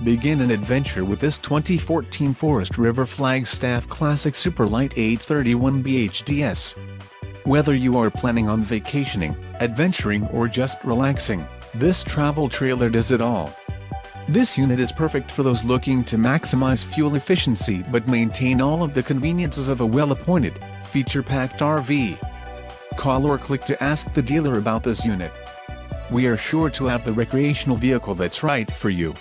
Begin an adventure with this 2014 Forest River Flagstaff Classic Super Lite 831 BHDS. Whether you are planning on vacationing, adventuring or just relaxing, this travel trailer does it all. This unit is perfect for those looking to maximize fuel efficiency but maintain all of the conveniences of a well-appointed, feature-packed RV. Call or click to ask the dealer about this unit. We are sure to have the recreational vehicle that's right for you.